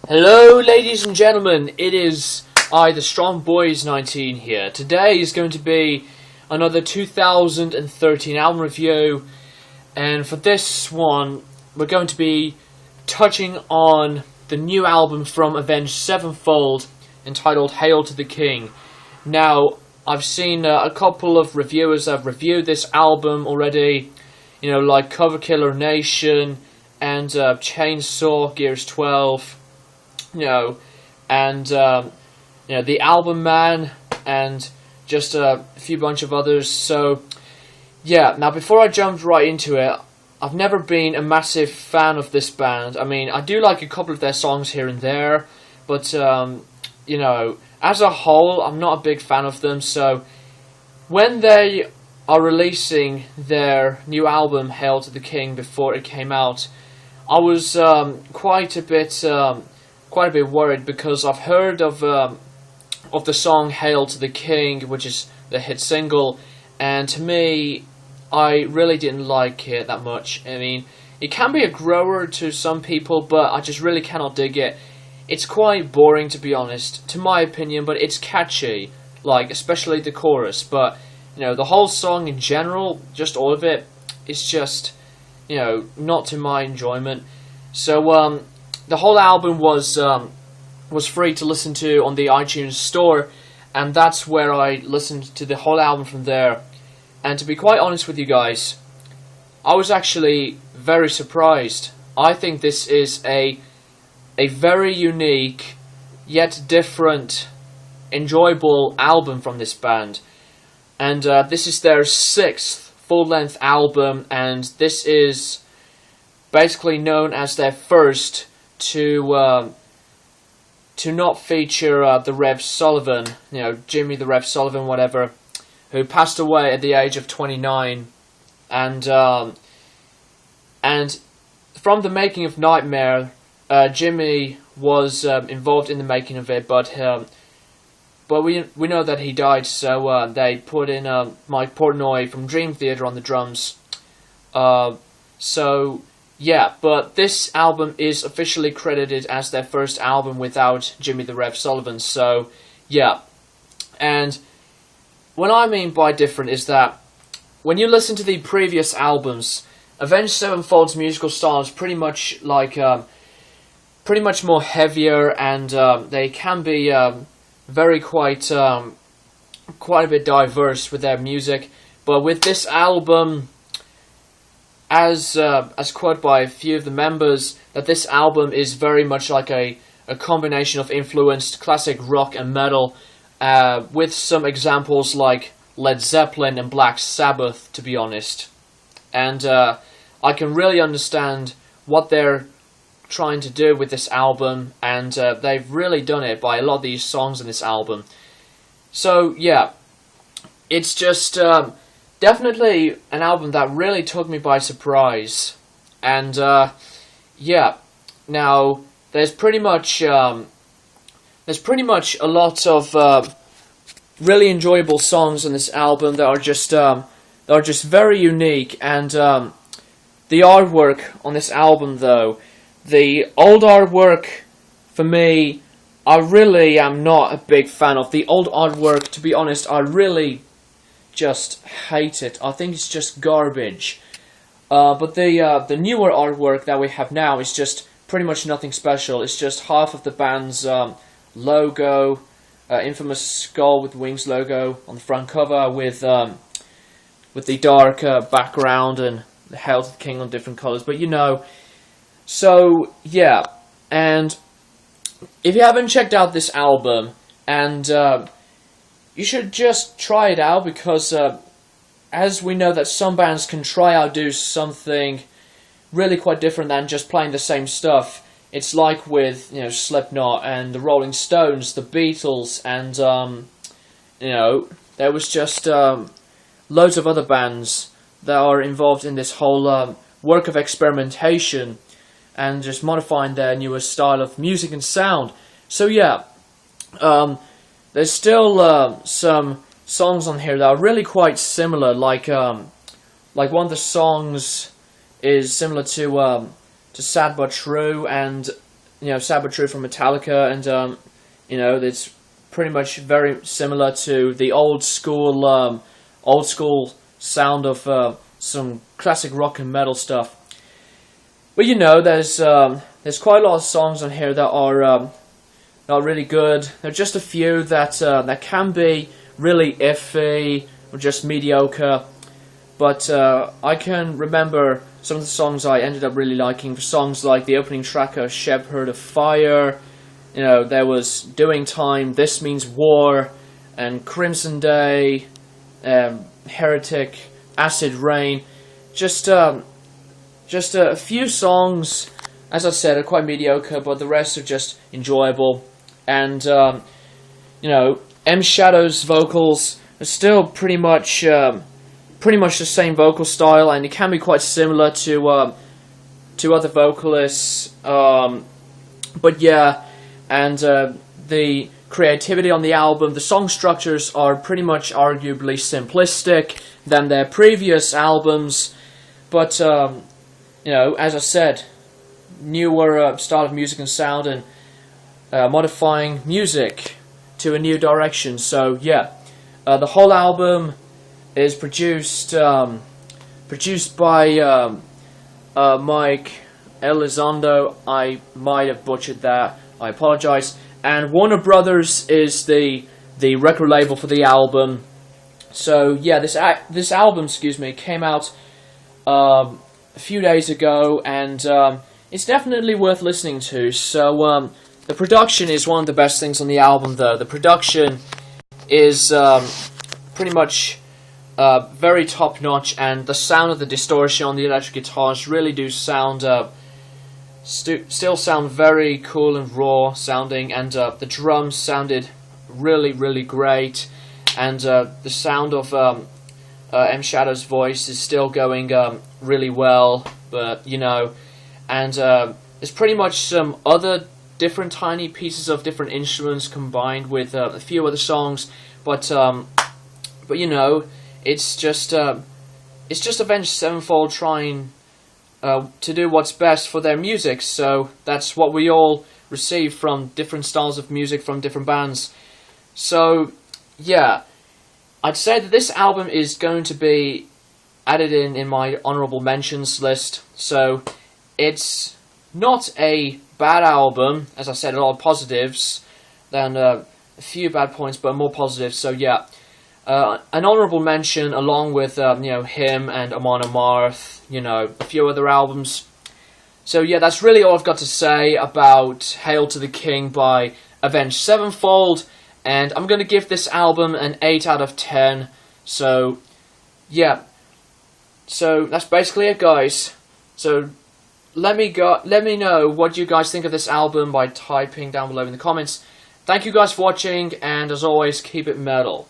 Hello, ladies and gentlemen. It is I, the Strong Boys 19 here. Today is going to be another 2013 album review, and for this one, we're going to be touching on the new album from Avenged Sevenfold, entitled "Hail to the King." Now, I've seen a couple of reviewers that have reviewed this album already, like Cover Killer Nation and Chainsaw Gears 12. The Album Man, and just a few bunch of others. So, yeah, now before I jump right into it, I've never been a massive fan of this band. I mean, I do like a couple of their songs here and there, but, as a whole, I'm not a big fan of them. So, when they are releasing their new album, Hail to the King, before it came out, I was quite a bit worried, because I've heard of the song "Hail to the King," which is the hit single, and to me, I really didn't like it that much. I mean, it can be a grower to some people, but I just really cannot dig it. It's quite boring, to be honest, to my opinion, but it's catchy, especially the chorus. But the whole song in general, just all of it, is just not to my enjoyment. So the whole album was free to listen to on the iTunes store, and that's where I listened to the whole album from there. And to be quite honest with you guys, I was actually very surprised. I think this is a very unique, yet different, enjoyable album from this band. And this is their 6th full-length album, and this is basically known as their first to not feature the Rev Sullivan, Jimmy the Rev Sullivan, whatever, who passed away at the age of 29, and from the making of Nightmare, Jimmy was involved in the making of it, but we know that he died, so they put in Mike Portnoy from Dream Theater on the drums. Yeah, but this album is officially credited as their first album without Jimmy the Rev Sullivan, so yeah. And what I mean by different is that when you listen to the previous albums, Avenged Sevenfold's musical style is pretty much more heavier, and they can be quite a bit diverse with their music. But with this album, as quoted by a few of the members, that this album is very much like a combination of influenced classic rock and metal, with some examples like Led Zeppelin and Black Sabbath, to be honest. And I can really understand what they're trying to do with this album, and they've really done it by a lot of these songs in this album. So yeah, it's just definitely an album that really took me by surprise. And yeah, now there's pretty much a lot of really enjoyable songs on this album that are just very unique. And the artwork on this album, though, the old artwork, for me, I really am not a big fan of. The old artwork, to be honest, I really just hate it. I think it's just garbage. But the newer artwork that we have now is just pretty much nothing special. It's just half of the band's logo, infamous skull with wings logo on the front cover, with the dark background and the Hail to the King on different colours. But so yeah, and if you haven't checked out this album, and you should just try it out, because as we know that some bands can try out do something really quite different than just playing the same stuff. It's like with Slipknot and the Rolling Stones, the Beatles, and there was just loads of other bands that are involved in this whole work of experimentation and just modifying their newest style of music and sound. So yeah, there's still some songs on here that are really quite similar. Like one of the songs is similar to Sad But True, and Sad But True from Metallica, and it's pretty much very similar to the old school sound of some classic rock and metal stuff. But there's quite a lot of songs on here that are not really good. There are just a few that can be really iffy or just mediocre. But I can remember some of the songs I ended up really liking. For songs like the opening track of Shepherd of Fire, there was Doing Time, This Means War, and Crimson Day, Heretic, Acid Rain. Just a few songs, as I said, are quite mediocre, but the rest are just enjoyable. And M Shadow's vocals are still pretty much the same vocal style, and it can be quite similar to other vocalists. But yeah, and the creativity on the album, the song structures are pretty much arguably simplistic than their previous albums. But as I said, newer style of music and sound, and modifying music to a new direction. So yeah, the whole album is produced by Mike Elizondo. I might have butchered that. I apologize. And Warner Brothers is the record label for the album. So yeah, this album, came out a few days ago, and it's definitely worth listening to. So the production is one of the best things on the album, though. The production is pretty much very top notch, and the sound of the distortion on the electric guitars really do sound still sound very cool and raw sounding, and the drums sounded really great, and the sound of M Shadow's voice is still going really well. But and there's pretty much some other different tiny pieces of different instruments combined with a few other songs, but it's just Avenged Sevenfold trying to do what's best for their music. So that's what we all receive from different styles of music from different bands. So yeah, I'd say that this album is going to be added in my honorable mentions list. So it's not a bad album, as I said, a lot of positives, then a few bad points, but more positives. So yeah, an honorable mention along with him and Amon Amarth, a few other albums. So yeah, that's really all I've got to say about Hail to the King by Avenged Sevenfold, and I'm going to give this album an 8 out of 10. So yeah, so that's basically it, guys. So let me know what you guys think of this album by typing down below in the comments. Thank you guys for watching, and as always, keep it metal.